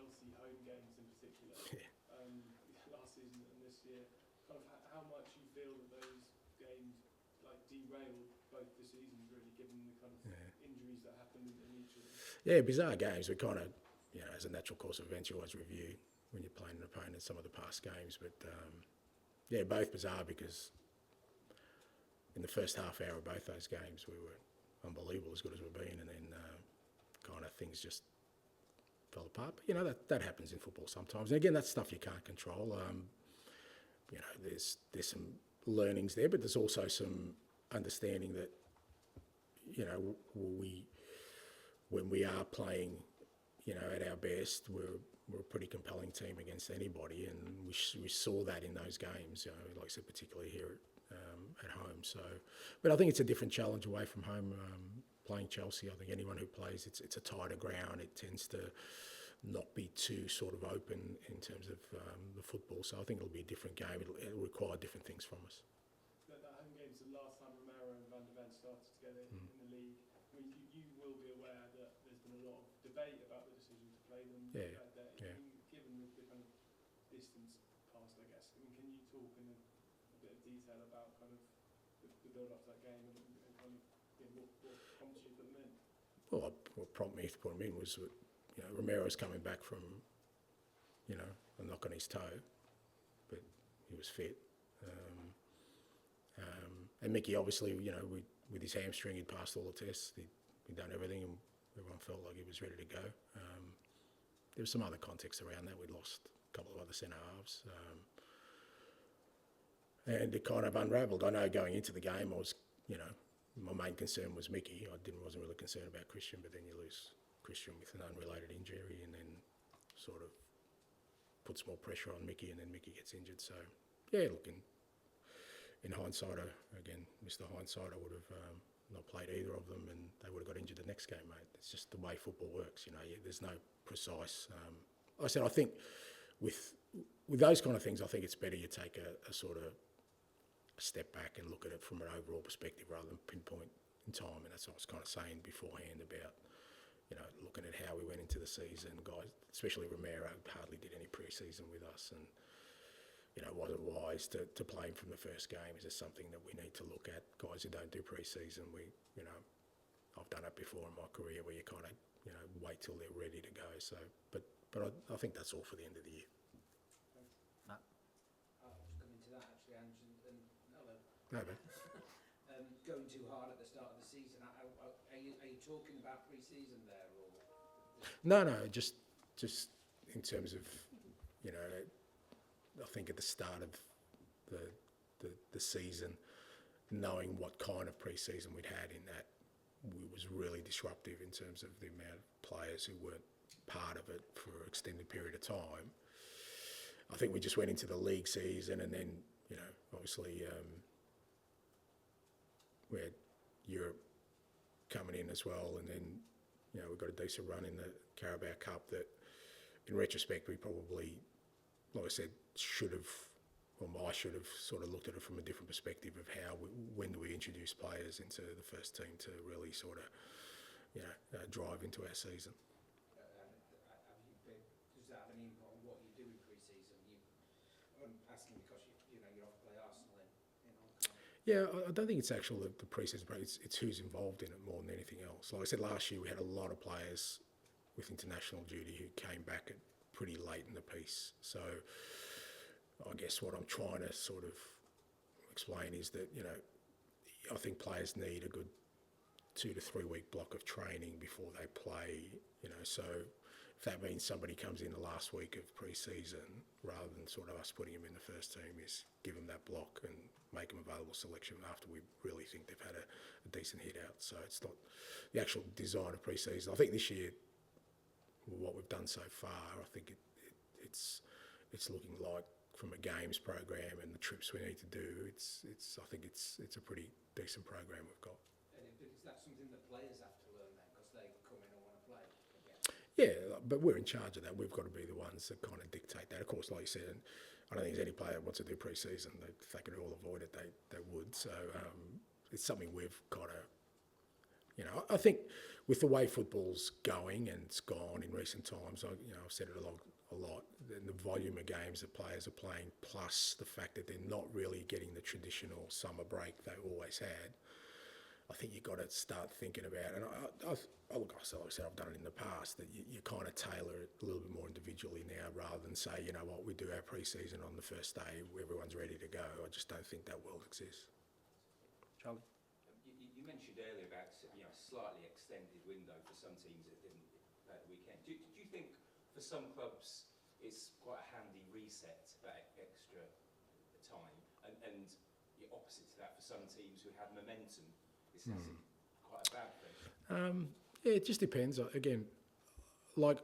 Chelsea home games in particular, last season and this year, kind of how much you feel that those games like derailed both the seasons really, given the kind of injuries that happened in each of them? Yeah, bizarre games. We kind of, as a natural course of events, you always review when you're playing an opponent some of the past games. But both bizarre because in the first half hour of both those games, we were unbelievable, as good as we've been, and then kind of things just fell apart. But that happens in football sometimes. And again, that's stuff you can't control. There's some learnings there, but there's also some understanding that when we are playing, at our best, we're a pretty compelling team against anybody, and we saw that in those games. Like I said, particularly here at home. So, but I think it's a different challenge away from home. Playing Chelsea, I think anyone who plays, it's a tighter ground. It tends to not be too sort of open in terms of the football. So I think it'll be a different game. It'll require different things from us. That home game's the last time Romero and Van de Ven started together in the league. I mean, you will be aware that there's been a lot of debate about the decision to play them that day. Yeah. Given the kind of distance passed, I guess. I mean, can you talk in a bit of detail about kind of the build-up to that game and kind of what prompted you to put them in? Well, what prompted me to put him in was that, Romero's coming back from, a knock on his toe, but he was fit. And Mickey, obviously, with his hamstring, he'd passed all the tests. He'd done everything, and everyone felt like he was ready to go. There was some other context around that. We'd lost a couple of other centre halves. And it kind of unravelled. I know going into the game, I was, my main concern was Mickey. Wasn't really concerned about Christian, but then you lose Christian with an unrelated injury, and then sort of puts more pressure on Mickey, and then Mickey gets injured. So, look, in hindsight, Mr. Hindsight, I would have not played either of them, and they would have got injured the next game, mate. It's just the way football works, There's no precise. I think with those kind of things, I think it's better you take a sort of step back and look at it from an overall perspective rather than pinpoint in time. And that's what I was kind of saying beforehand about, looking at how we went into the season. Guys, especially Romero, hardly did any pre-season with us, and was it wise to play him from the first game? Is this something that we need to look at? Guys who don't do pre-season, I've done it before in my career where you kind of wait till they're ready to go. So, but I think that's all for the end of the year. Matt? I'll just come into that actually, Ange, and hello. No, but Going too hard at the start of the season. Are you talking about pre-season there, or? No, just in terms of, I think at the start of the season, knowing what kind of pre-season we'd had in that, was really disruptive in terms of the amount of players who weren't part of it for an extended period of time. I think we just went into the league season, and then, obviously we had Europe coming in as well, and then, we got a decent run in the Carabao Cup that, in retrospect, we probably, like I said, I should have sort of looked at it from a different perspective of when do we introduce players into the first team to really sort of, drive into our season. Does that have any impact on what you do in pre-season? I'm asking because you're off to play Arsenal in Hong Kong. Yeah, I don't think it's actually the pre-season break. It's who's involved in it more than anything else. Like I said, last year we had a lot of players with international duty who came back at pretty late in the piece. So I guess what I'm trying to sort of explain is that, I think players need a good 2 to 3 week block of training before they play, so if that means somebody comes in the last week of pre-season, rather than sort of us putting them in the first team, is give them that block and make them available selection after we really think they've had a decent hit out. So it's not the actual design of pre-season. I think this year, what we've done so far, I think it's looking like, from a games program and the trips we need to do, I think it's a pretty decent program we've got. Is that something that players have to learn then, because they come in and want to play? Yeah, but we're in charge of that. We've got to be the ones that kind of dictate that. Of course, like you said, and I don't think there's any player that wants to do pre-season. If they could all avoid it, they would. So it's something we've got to You know, I think with the way football's going and it's gone in recent times, I've said it a lot. The volume of games that players are playing, plus the fact that they're not really getting the traditional summer break they always had. I think you've got to start thinking about, and like I said, I've done it in the past, that you kind of tailor it a little bit more individually now rather than say, you know what, we do our pre-season on the first day, everyone's ready to go. I just don't think that world exists. Charlie? You mentioned earlier about slightly extended window for some teams that didn't play at the weekend. Do you think for some clubs it's quite a handy reset, that extra time, and the opposite to that for some teams who had momentum, it's quite a bad thing? Yeah, it just depends. Again, like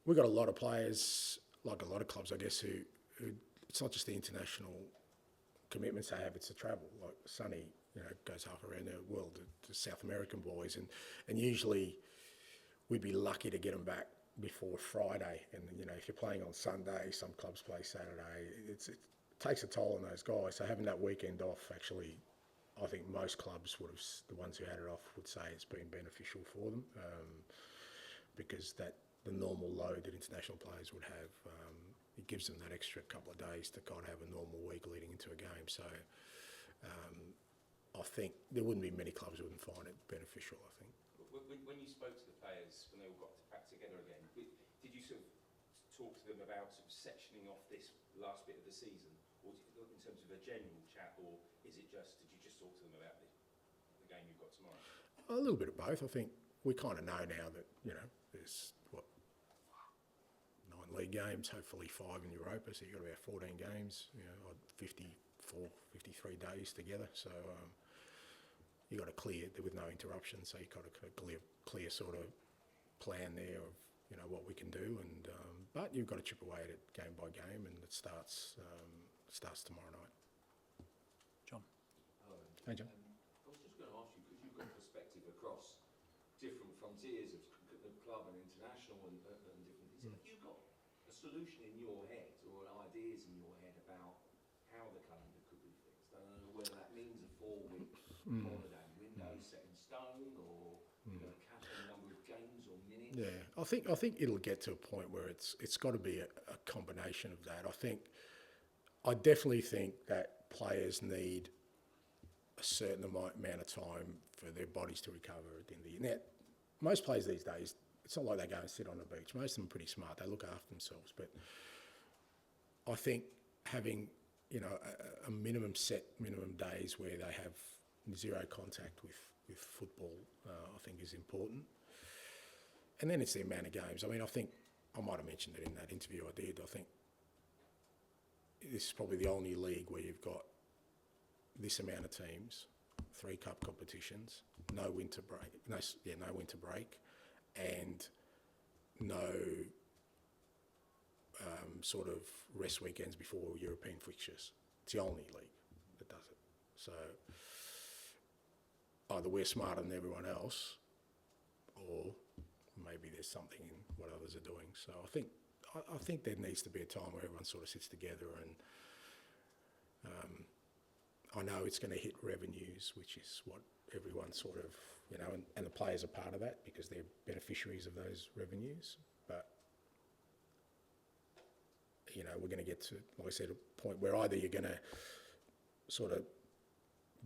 we've got a lot of players, like a lot of clubs, I guess, who it's not just the international commitments they have, it's the travel. Like Sonny, goes half around the world, to South American boys, and usually we'd be lucky to get them back before Friday. And if you're playing on Sunday, some clubs play Saturday. It takes a toll on those guys. So having that weekend off, actually, I think most clubs the ones who had it off would say it's been beneficial for them, because the normal load that international players would have, it gives them that extra couple of days to kind of have a normal week leading into a game. So I think there wouldn't be many clubs who wouldn't find it beneficial, I think. When you spoke to the players, when they all got back together again, did you sort of talk to them about sort of sectioning off this last bit of the season, or in terms of a general chat, or did you just talk to them about the game you've got tomorrow? A little bit of both. I think we kind of know now that, there's 9 league games, hopefully 5 in Europa, so you've got about 14 games, 54, 53 days together. So you got to clear with no interruption. So you got a clear sort of plan there of what we can do, and but you've got to chip away at it game by game, and it starts tomorrow night. John. Hello. Hey, John. I was just going to ask you, because you've got perspective across different frontiers of club and international and different things. Have you got a solution in your head or ideas in your head about how the calendar could be fixed? I don't know whether that means a 4-week holiday window set in stone, or cap the number of games or minutes. Yeah, I think it'll get to a point where it's got to be a combination of that. I definitely think that players need a certain amount of time for their bodies to recover at the end of the year. Now, most players these days, it's not like they go and sit on the beach. Most of them are pretty smart. They look after themselves. But I think having, a minimum days where they have zero contact with football, I think is important. And then it's the amount of games. I think I might have mentioned it in that interview I did. I think this is probably the only league where you've got this amount of teams, 3 cup competitions, no winter break, and no sort of rest weekends before European fixtures. It's the only league that does it. So either we're smarter than everyone else, or maybe there's something in what others are doing. So I think there needs to be a time where everyone sort of sits together, and I know it's going to hit revenues, which is what everyone sort of, and the players are part of that because they're beneficiaries of those revenues. But, we're going to get to, like I said, a point where either you're going to sort of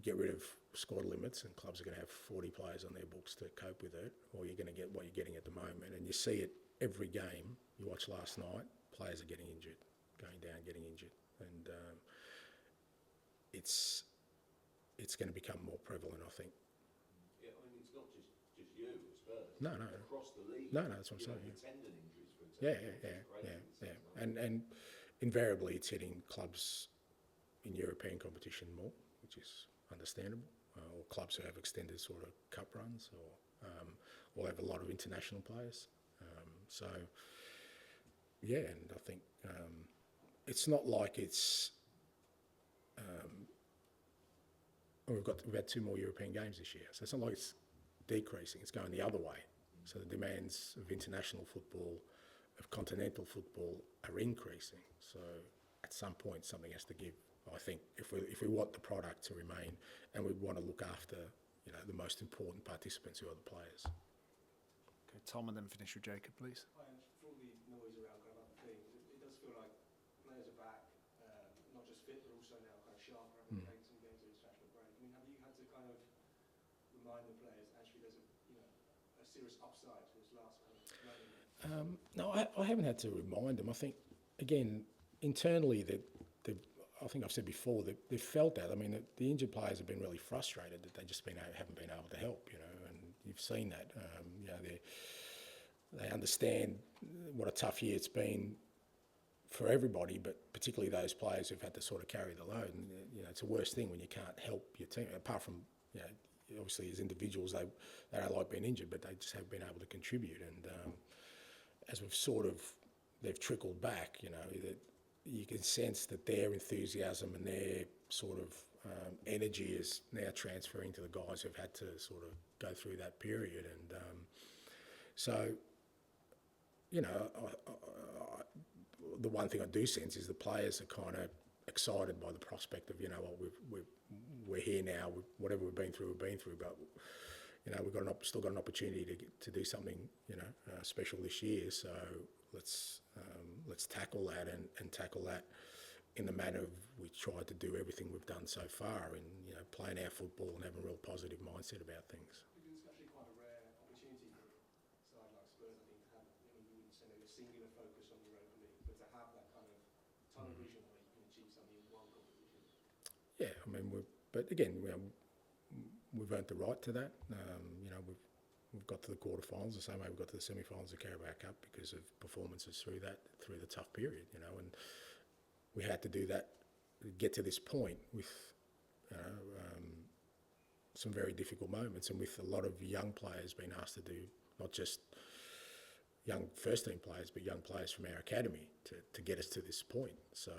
get rid of squad limits and clubs are going to have 40 players on their books to cope with it, or you're going to get what you're getting at the moment. And you see it every game. You watch last night, players are getting injured, going down, getting injured. And it's going to become more prevalent, I think. Yeah, it's not just you at Spurs. No. Across the league. No, that's what I'm saying. Tendon injuries, for example. Yeah. And invariably it's hitting clubs in European competition more, which is understandable, or clubs who have extended sort of cup runs, or have a lot of international players. So, yeah, and I think it's not like it's... we've had 2 more European games this year, so it's not like it's decreasing, it's going the other way. So the demands of international football, of continental football, are increasing. So at some point something has to give. I think if we want the product to remain, and we want to look after you know, the most important participants who are the players. Okay, Tom, and then finish with Jacob, please. Hi, Ange. For all the noise around kind of other things, it does feel like players are back, not just fit, but also now kind of sharper, having played some games of international break. I mean, have you had to kind of remind the players actually there's a serious upside to this last kind of running? No, I haven't had to remind them. I think, again, internally, I think I've said before that they've felt that. I mean, the injured players have been really frustrated that they just haven't been able to help, you know, and you've seen that. You know, they understand what a tough year it's been for everybody, but particularly those players who've had to sort of carry the load. And, you know, it's the worst thing when you can't help your team, apart from, you know, obviously as individuals, they don't like being injured, but they just haven't been able to contribute. And as they've trickled back, you know, that you can sense that their enthusiasm and their sort of energy is now transferring to the guys who've had to sort of go through that period. And so, you know, the one thing I do sense is the players are kind of excited by the prospect of, you know what, we're here now, whatever we've been through, but you know, we've still got an opportunity to do something, you know, special this year. So let's tackle that and tackle that in the manner we tried to do everything we've done so far, and, you know, playing our football and having a real positive mindset about things. Because it's actually quite a rare opportunity for a side like Spurs, I think, to have, I mean, you wouldn't say maybe a singular focus on Europa League, but to have that kind of tunnel vision where you can achieve something in one competition. Yeah, I mean, but again, you know, we've earned the right to that. You know, we've got to the quarterfinals the same way we got to the semi-finals of Carabao Cup because of performances through the tough period. You know, and we had to do that, get to this point with, you know, some very difficult moments, and with a lot of young players being asked to do, not just young first-team players, but young players from our academy to get us to this point. So,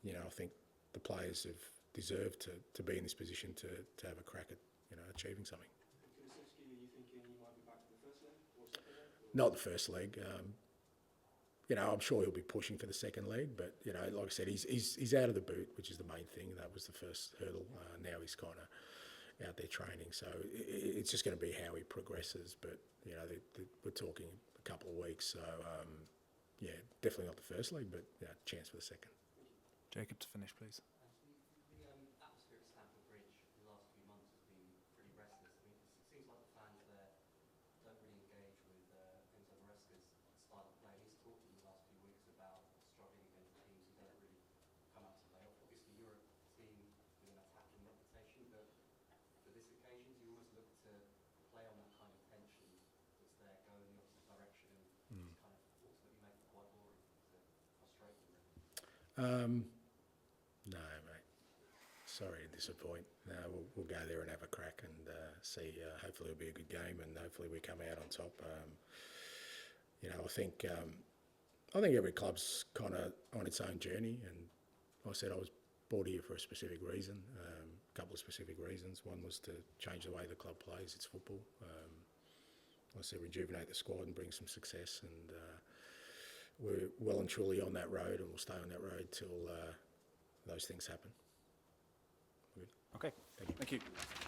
you know, I think the players have deserved to be in this position to have a crack at, you know, achieving something. Kulusevski, are you thinking you might be back for the first leg or second leg? Not the first leg. You know, I'm sure he'll be pushing for the second leg, but, you know, like I said, he's out of the boot, which is the main thing. That was the first hurdle. Now he's kind of out there training, so it's just going to be how he progresses. But, you know, we're talking a couple of weeks, so yeah, definitely not the first leg, but yeah, chance for the second. Jacob, to finish, please. The atmosphere at Stamford Bridge in the last few months has been pretty restless. I mean, it seems like the fans there don't really engage with Enzo Maresca's style of play. He's talked in the last few weeks about struggling against teams who don't really come out to play off. Obviously, you're a team with an attacking reputation, but for this occasion, do you almost look to play on that kind of tension that's there, go in the opposite direction, and just kind of ultimately make it quite boring to frustrate them, really? No, mate. Sorry to disappoint. No, we'll go there and have a crack and see. Hopefully it'll be a good game, and hopefully we come out on top. You know, I think every club's kind of on its own journey, and like I said, I was brought here for a specific reason, a couple of specific reasons. One was to change the way the club plays its football. Like I said, rejuvenate the squad and bring some success, and we're well and truly on that road, and we'll stay on that road till those things happen. Good. Okay, Thank you. thank you.